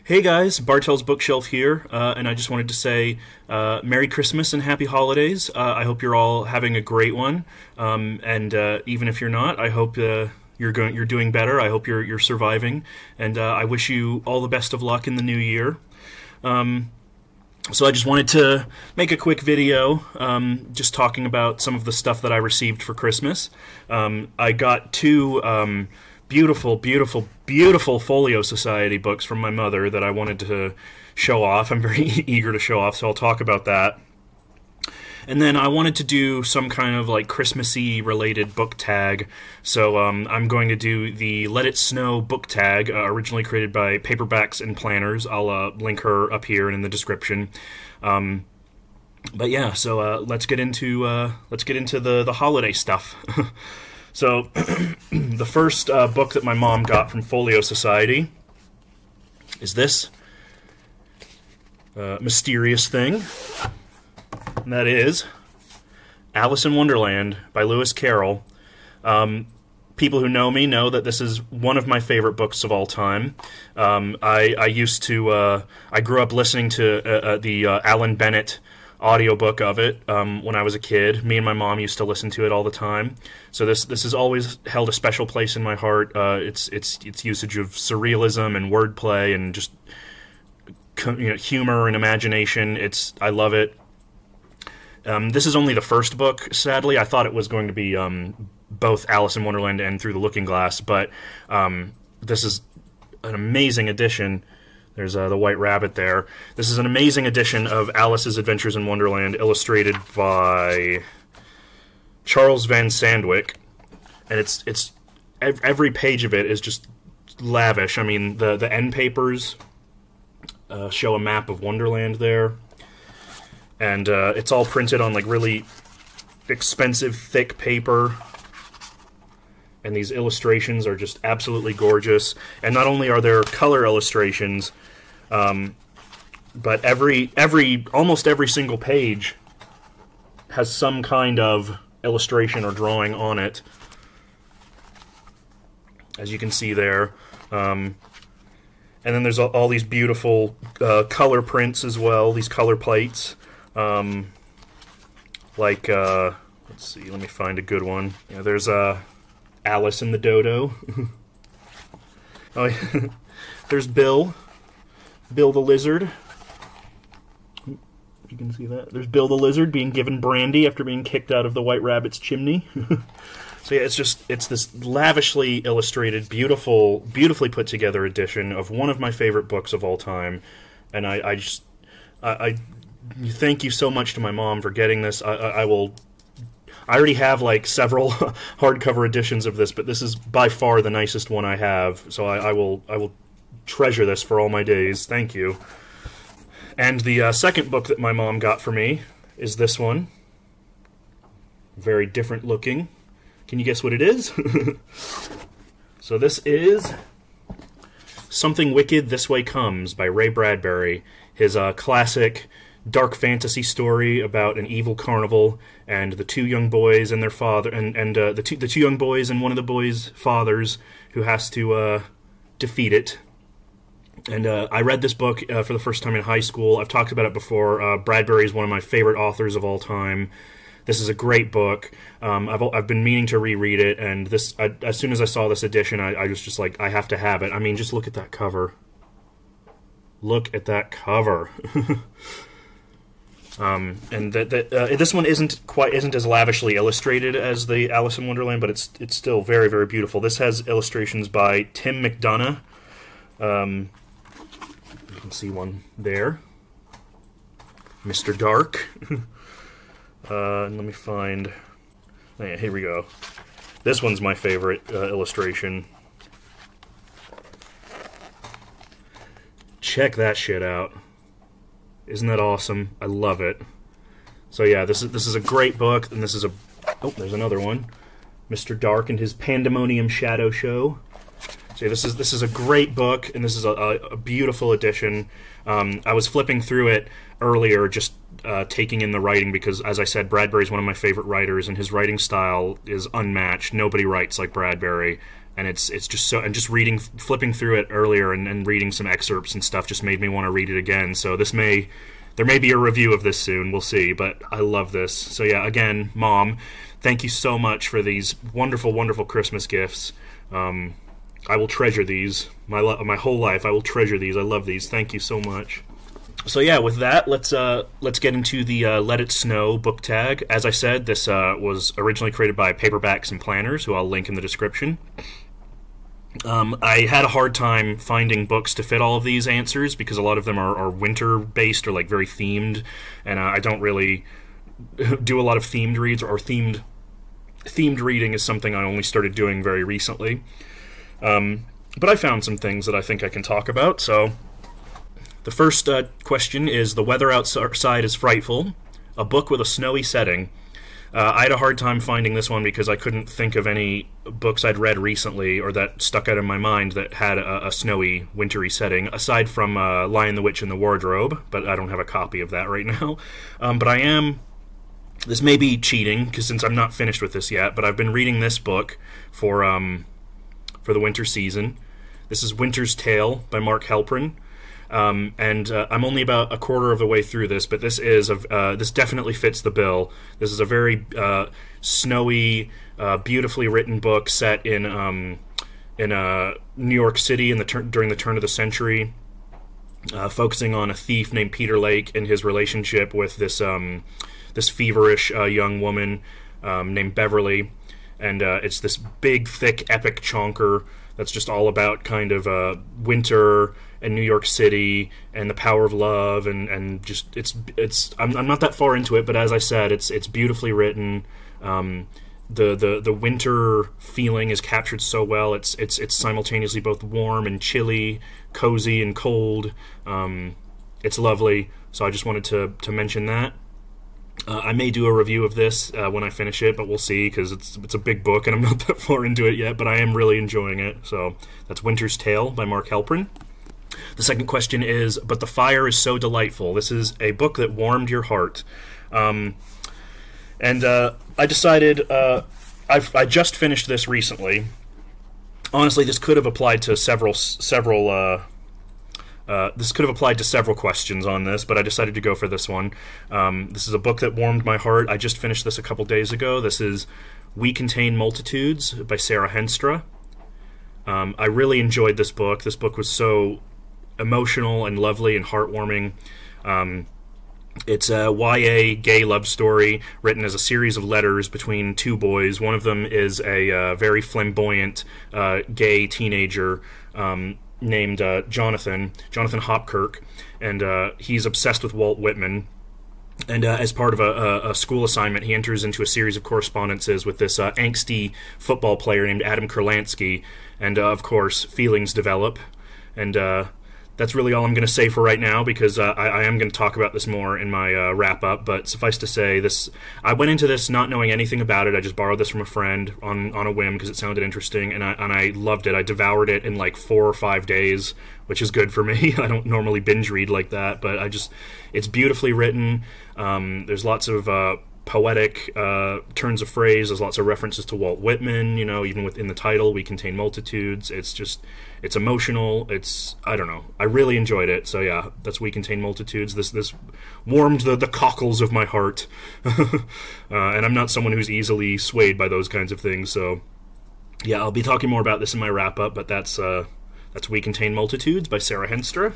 Hey guys, Bartel's Bookshelf here, and I just wanted to say Merry Christmas and Happy Holidays. I hope you're all having a great one, and even if you're not, I hope you're doing better. I hope you're surviving, and I wish you all the best of luck in the new year. So I just wanted to make a quick video, just talking about some of the stuff that I received for Christmas. I got two beautiful Folio Society books from my mother that I wanted to show off. I'm very eager to show off, so I'll talk about that. And then I wanted to do some kind of like Christmassy related book tag, so I'm going to do the Let It Snow book tag, originally created by Paperbacks and Planners. I'll link her up here and in the description. But yeah, so let's get into the holiday stuff. So, the first book that my mom got from Folio Society is this mysterious thing, and that is Alice in Wonderland by Lewis Carroll. People who know me know that this is one of my favorite books of all time. I grew up listening to the Alan Bennett audiobook of it when I was a kid. Me and my mom used to listen to it all the time. So this has always held a special place in my heart. Its usage of surrealism and wordplay and just humor and imagination. I love it. This is only the first book, sadly. I thought it was going to be both Alice in Wonderland and Through the Looking Glass, but this is an amazing edition. There's the White Rabbit there. This is an amazing edition of Alice's Adventures in Wonderland, illustrated by Charles Van Sandwyck, and it's every page of it is just lavish. I mean, the end papers show a map of Wonderland there, and it's all printed on like really expensive, thick paper. And these illustrations are just absolutely gorgeous. And not only are there color illustrations, but almost every single page has some kind of illustration or drawing on it, as you can see there. And then there's all these beautiful color prints as well, these color plates. Let's see, let me find a good one. Yeah, there's Alice and the Dodo. Oh, yeah. There's Bill the Lizard. If you can see that. There's Bill the Lizard being given brandy after being kicked out of the White Rabbit's chimney. So yeah, it's this lavishly illustrated, beautifully put together edition of one of my favorite books of all time. And I thank you so much to my mom for getting this. I already have like several hardcover editions of this, but this is by far the nicest one I have, so I will treasure this for all my days. Thank you. And the second book that my mom got for me is this one. Very different looking. Can you guess what it is? So this is Something Wicked This Way Comes by Ray Bradbury. His classic dark fantasy story about an evil carnival and the two young boys and their father, and the two young boys and one of the boys' fathers who has to defeat it. And I read this book for the first time in high school. I've talked about it before. Bradbury is one of my favorite authors of all time. This is a great book. I've been meaning to reread it, and as soon as I saw this edition, I was just like, I have to have it. I mean, just look at that cover. Look at that cover. And this one isn't as lavishly illustrated as the Alice in Wonderland, but it's still very, very beautiful. This has illustrations by Tim McDonough. You can see one there. Mr. Dark. And let me find. Oh yeah, here we go. This one's my favorite illustration. Check that shit out. Isn't that awesome? I love it. So yeah, this is a great book, and this is there's another one. Mr. Dark and his Pandemonium Shadow Show. So yeah, this is a great book, and this is a beautiful edition. I was flipping through it earlier, just taking in the writing, because, as I said, Bradbury's one of my favorite writers, and his writing style is unmatched. Nobody writes like Bradbury. and it's just so, and just flipping through it earlier and reading some excerpts and stuff just made me want to read it again. So there may be a review of this soon, we'll see, but I love this. So yeah, again, Mom, thank you so much for these wonderful, wonderful Christmas gifts. I will treasure these my whole life. I will treasure these. I love these. Thank you so much. So yeah, with that, let's get into the Let It Snow book tag. As I said, this was originally created by Paperbacks and Planners, who I'll link in the description. I had a hard time finding books to fit all of these answers because a lot of them are winter-based or like very themed, and I don't really do a lot of themed reads, or themed reading is something I only started doing very recently. But I found some things that I think I can talk about, so the first question is, the weather outside is frightful, a book with a snowy setting. I had a hard time finding this one because I couldn't think of any books I'd read recently or that stuck out in my mind that had a snowy, wintry setting, aside from Lion, the Witch, and the Wardrobe, but I don't have a copy of that right now. But this may be cheating, because since I'm not finished with this yet, but I've been reading this book for the winter season. This is Winter's Tale by Mark Halperin. And I'm only about a quarter of the way through this, but this definitely fits the bill. This is a very snowy, beautifully written book set in New York City during the turn of the century, focusing on a thief named Peter Lake and his relationship with this feverish young woman named Beverly, and it's this big, thick, epic chonker that's just all about kind of winter and New York City and the power of love, and just I'm not that far into it, but as I said, it's beautifully written. The winter feeling is captured so well. It's simultaneously both warm and chilly, cozy and cold. It's lovely. So I just wanted to mention that. I may do a review of this when I finish it, but we'll see, because it's a big book and I'm not that far into it yet, but I am really enjoying it. So that's Winter's Tale by Mark Halperin. The second question is, but the fire is so delightful. This is a book that warmed your heart. I decided, I just finished this recently. Honestly, this could have applied to several questions on this, but I decided to go for this one. This is a book that warmed my heart. I just finished this a couple days ago. This is We Contain Multitudes by Sarah Henstra. I really enjoyed this book. This book was so emotional and lovely and heartwarming. It's a YA gay love story written as a series of letters between two boys. One of them is a very flamboyant gay teenager named Jonathan Hopkirk, and he's obsessed with Walt Whitman. And as part of a school assignment, he enters into a series of correspondences with this angsty football player named Adam Kurlansky, and of course, feelings develop. And that's really all I'm going to say for right now, because I am going to talk about this more in my wrap-up, but suffice to say, I went into this not knowing anything about it. I just borrowed this from a friend on a whim because it sounded interesting, and I loved it. I devoured it in like 4 or 5 days, which is good for me. I don't normally binge read like that, but it's beautifully written. There's lots of poetic turns of phrase. There's lots of references to Walt Whitman, even within the title, We Contain Multitudes. It's emotional. I don't know. I really enjoyed it. So yeah, that's We Contain Multitudes. This warmed the cockles of my heart. And I'm not someone who's easily swayed by those kinds of things. So yeah, I'll be talking more about this in my wrap-up, but that's We Contain Multitudes by Sarah Henstra.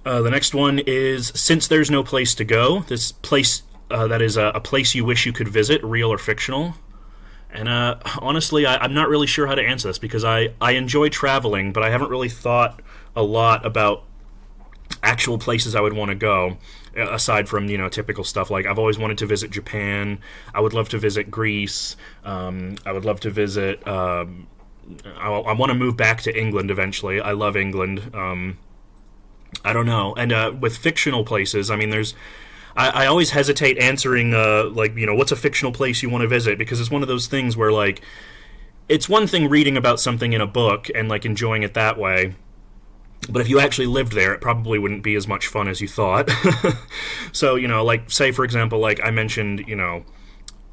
The next one is Since There's No Place to Go. This place that is a place you wish you could visit, real or fictional. And honestly, I'm not really sure how to answer this, because I enjoy traveling, but I haven't really thought a lot about actual places I would want to go, aside from, typical stuff. Like, I've always wanted to visit Japan. I would love to visit Greece. I would love to visit... I want to move back to England eventually. I love England. I don't know. And with fictional places, I mean, I always hesitate answering, what's a fictional place you want to visit, because it's one of those things where, like, it's one thing reading about something in a book and, like, enjoying it that way, but if you actually lived there, it probably wouldn't be as much fun as you thought. So, like, say, for example, like, I mentioned,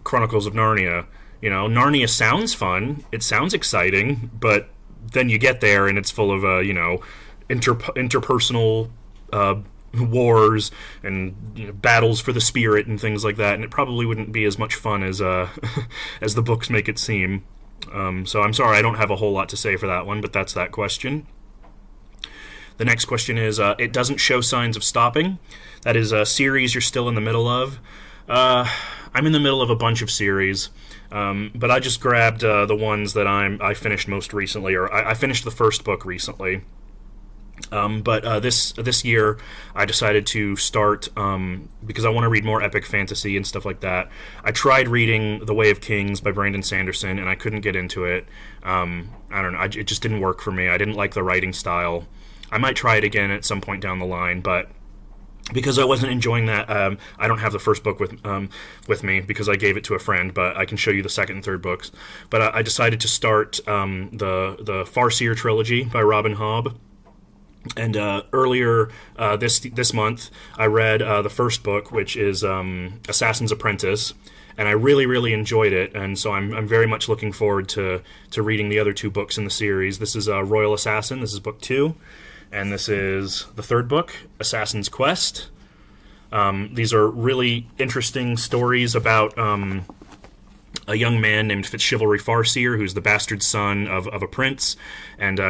Chronicles of Narnia. You know, Narnia sounds fun, it sounds exciting, but then you get there and it's full of, you know, interpersonal wars and, you know, battles for the spirit and things like that, and it probably wouldn't be as much fun as as the books make it seem. So I'm sorry I don't have a whole lot to say for that one, but that's that question. The next question is, it doesn't show signs of stopping. That is a series you're still in the middle of. I'm in the middle of a bunch of series, but I just grabbed the ones that I finished most recently, or I finished the first book recently. But this year I decided to start, because I want to read more epic fantasy and stuff like that. I tried reading The Way of Kings by Brandon Sanderson, and I couldn't get into it. I don't know, it just didn't work for me. I didn't like the writing style. I might try it again at some point down the line, but because I wasn't enjoying that, I don't have the first book with me because I gave it to a friend, but I can show you the second and third books. But I decided to start the Farseer trilogy by Robin Hobb. And earlier this month, I read the first book, which is Assassin's Apprentice, and I really enjoyed it. And so I'm very much looking forward to reading the other two books in the series. This is Royal Assassin. This is book 2, and this is the third book, Assassin's Quest. These are really interesting stories about a young man named Fitzchivalry Farseer, who's the bastard son of a prince, and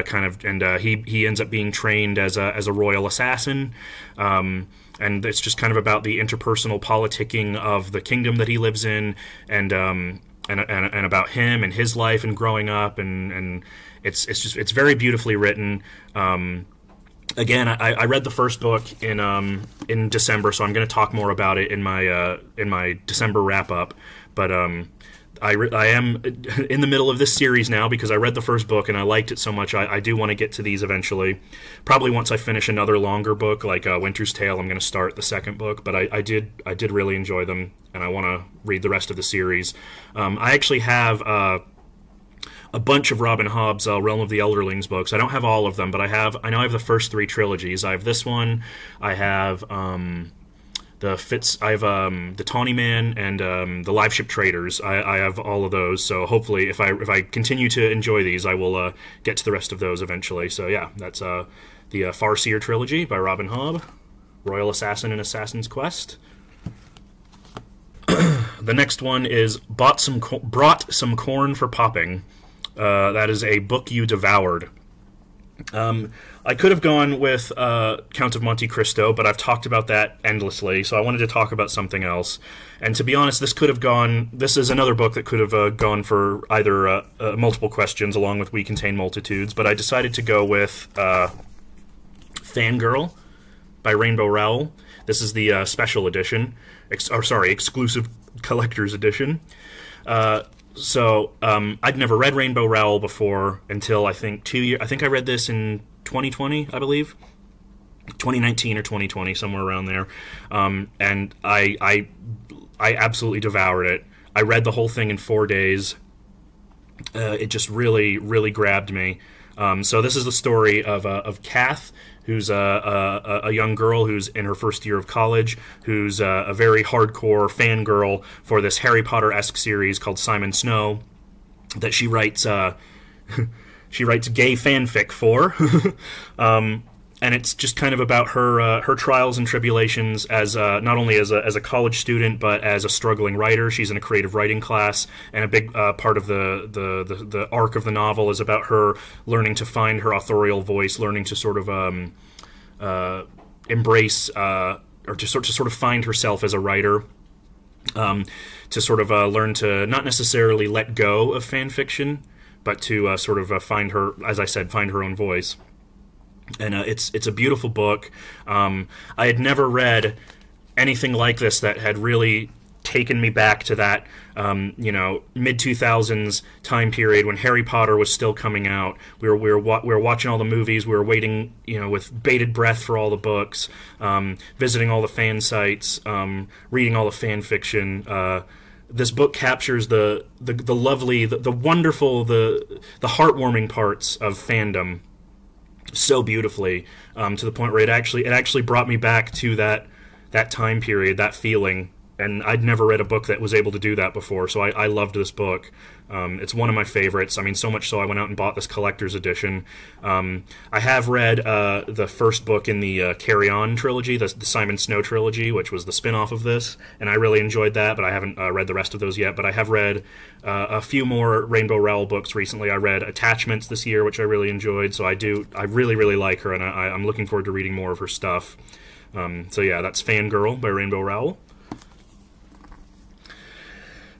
he ends up being trained as a royal assassin. And it's just kind of about the interpersonal politicking of the kingdom that he lives in, and about him and his life and growing up, and it's very beautifully written. Again, I read the first book in December, so I'm going to talk more about it in my December wrap up. But I am in the middle of this series now because I read the first book and I liked it so much. I do want to get to these eventually. Probably once I finish another longer book like Winter's Tale, I'm going to start the second book. But I did really enjoy them, and I want to read the rest of the series. I actually have a bunch of Robin Hobb's Realm of the Elderlings books. I don't have all of them, but I know I have the first 3 trilogies. I have this one. I have the Tawny Man and the Live Ship Traders. I have all of those. So hopefully, if I continue to enjoy these, I will get to the rest of those eventually. So yeah, that's the Farseer trilogy by Robin Hobb, Royal Assassin and Assassin's Quest. The next one is Brought Some Corn for Popping. That is a book you devoured. I could have gone with Count of Monte Cristo, but I've talked about that endlessly, so I wanted to talk about something else. And to be honest, this is another book that could have gone for either multiple questions along with We Contain Multitudes, but I decided to go with Fangirl by Rainbow Rowell. This is the special edition, exclusive collector's edition. So I'd never read Rainbow Rowell before until I think 2 years. I think I read this in 2020, I believe, 2019 or 2020, somewhere around there. And I absolutely devoured it. I read the whole thing in 4 days. It just really grabbed me. So this is the story of Kath, who's a young girl who's in her first year of college, who's a very hardcore fangirl for this Harry Potter-esque series called Simon Snow that she writes she writes gay fanfic for. And it's just kind of about her trials and tribulations as not only as a college student, but as a struggling writer. She's in a creative writing class, and a big part of the arc of the novel is about her learning to find her authorial voice, learning to sort of embrace or to sort of find herself as a writer. To sort of learn to not necessarily let go of fan fiction, but to sort of find her, as I said, find her own voice. And it's a beautiful book. I had never read anything like this that had really taken me back to that mid-2000s time period when Harry Potter was still coming out. We were watching all the movies. We were waiting, with bated breath for all the books, visiting all the fan sites, reading all the fan fiction. This book captures the lovely, the wonderful, the heartwarming parts of fandom so beautifully, to the point where it actually brought me back to that time period, that feeling. and I'd never read a book that was able to do that before, so I loved this book. It's one of my favorites. I mean, so much so I went out and bought this collector's edition. I have read the first book in the Carry On trilogy, the Simon Snow trilogy, which was the spin-off of this, and I really enjoyed that, but I haven't read the rest of those yet. But I have read a few more Rainbow Rowell books recently. I read Attachments this year, which I really enjoyed, so I really, really like her, and I'm looking forward to reading more of her stuff. So yeah, that's Fangirl by Rainbow Rowell.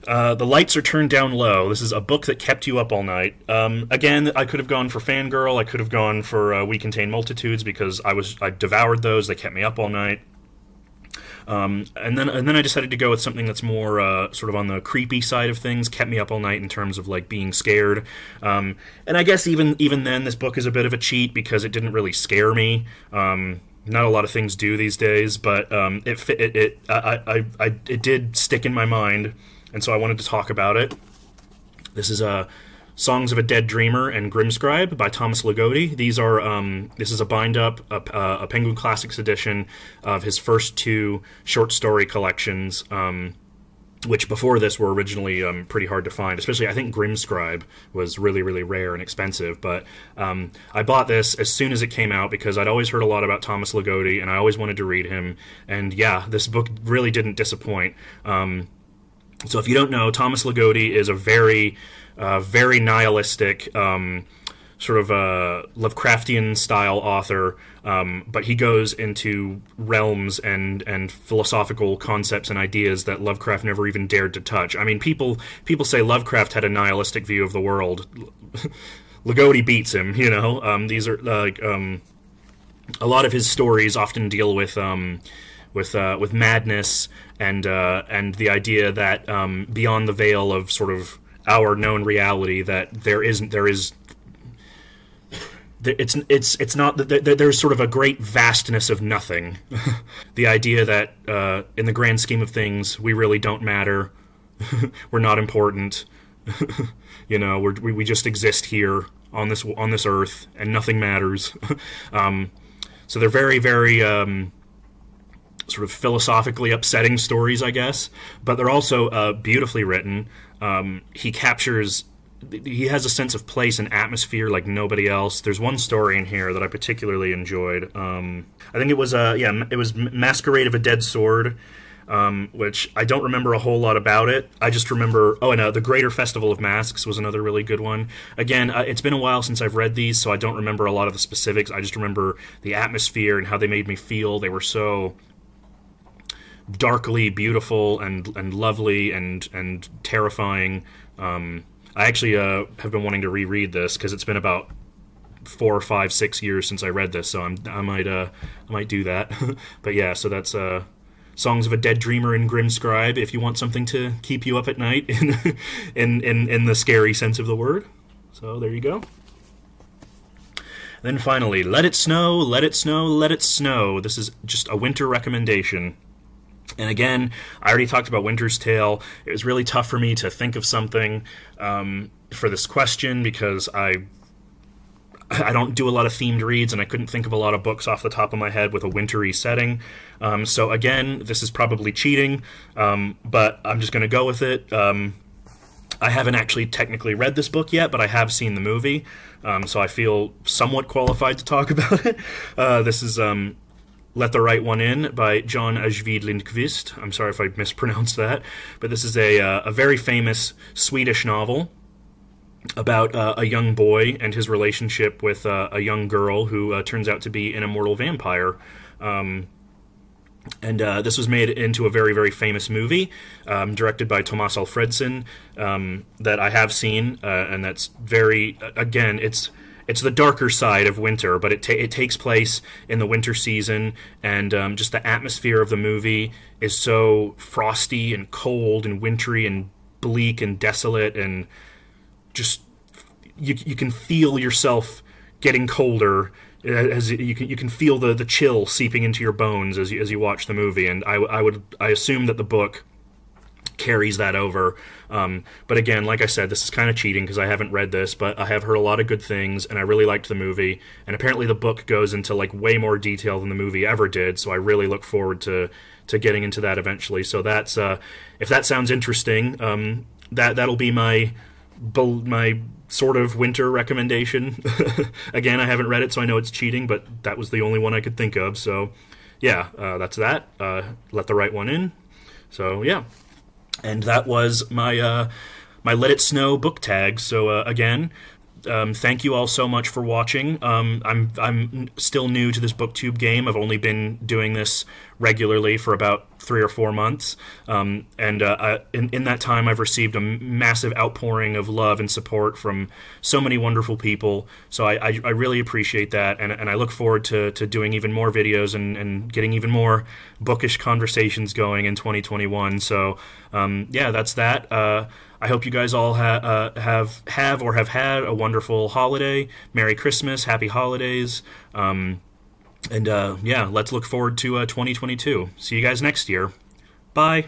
The Lights Are Turned Down Low. This is a book that kept you up all night. Again, I could have gone for Fangirl. I could have gone for We Contain Multitudes, because I devoured those. They kept me up all night. And then I decided to go with something that's more sort of on the creepy side of things. Kept me up all night in terms of like being scared. And I guess even then, this book is a bit of a cheat because it didn't really scare me. Not a lot of things do these days, but it did stick in my mind. And so I wanted to talk about it. This is Songs of a Dead Dreamer and Grimscribe by Thomas Ligotti. These are this is a bind-up, a Penguin Classics edition of his first two short story collections, which before this were originally pretty hard to find. Especially, I think Grimscribe was really, really rare and expensive. But I bought this as soon as it came out because I'd always heard a lot about Thomas Ligotti, and I always wanted to read him. And yeah, this book really didn't disappoint. So if you don't know, Thomas Ligotti is a very nihilistic, sort of Lovecraftian-style author, but he goes into realms and philosophical concepts and ideas that Lovecraft never even dared to touch. I mean, people say Lovecraft had a nihilistic view of the world. Ligotti beats him, you know. These are like a lot of his stories often deal with madness and the idea that beyond the veil of sort of our known reality, that there's not that there's sort of a great vastness of nothing. The idea that in the grand scheme of things we really don't matter, we're not important. You know, we just exist here on this earth and nothing matters. So they're very, very sort of philosophically upsetting stories, I guess, but they're also beautifully written. He has a sense of place and atmosphere like nobody else. There's one story in here that I particularly enjoyed. I think it was it was Masquerade of a Dead Sword, which I don't remember a whole lot about it. I just remember, The Greater Festival of Masks was another really good one. Again, it's been a while since I've read these, so I don't remember a lot of the specifics. I just remember the atmosphere and how they made me feel. They were so darkly beautiful and lovely and terrifying. I actually have been wanting to reread this because it's been about 4 or 5, 6 years since I read this, so I might do that. But yeah, so that's Songs of a Dead Dreamer and Grimscribe if you want something to keep you up at night in the scary sense of the word. So there you go. Then finally, Let It Snow, Let It Snow, Let It Snow. This is just a winter recommendation. And again, I already talked about Winter's Tale. It was really tough for me to think of something for this question because I don't do a lot of themed reads, and I couldn't think of a lot of books off the top of my head with a wintry setting. So again, this is probably cheating, but I'm just going to go with it. I haven't actually technically read this book yet, but I have seen the movie, so I feel somewhat qualified to talk about it. This is Let the Right One In by John Ajvide Lindqvist. I'm sorry if I mispronounced that, but this is a very famous Swedish novel about a young boy and his relationship with a young girl who turns out to be an immortal vampire. And this was made into a very, very famous movie, directed by Tomas Alfredson, that I have seen, and that's very, again, it's the darker side of winter, but it takes place in the winter season, and just the atmosphere of the movie is so frosty and cold and wintry and bleak and desolate, and just you can feel yourself getting colder as you can feel the chill seeping into your bones as you watch the movie. And I assume that the book carries that over. But again, like I said, this is kind of cheating because I haven't read this, but I have heard a lot of good things, and I really liked the movie. And apparently the book goes into like way more detail than the movie ever did, so I really look forward to getting into that eventually. So that's if that sounds interesting, that'll be my sort of winter recommendation. Again, I haven't read it, so I know it's cheating, but that was the only one I could think of. So yeah, that's that. Let the right one in. So yeah. And that was my my Let It Snow book tag. So again, thank you all so much for watching. I'm still new to this BookTube game. I've only been doing this regularly for about 3 or 4 months, and in that time I've received a massive outpouring of love and support from so many wonderful people. So I really appreciate that, and I look forward to doing even more videos and getting even more bookish conversations going in 2021. So yeah, that's that. I hope you guys all have had a wonderful holiday. Merry Christmas, Happy Holidays, and yeah, let's look forward to 2022. See you guys next year. Bye.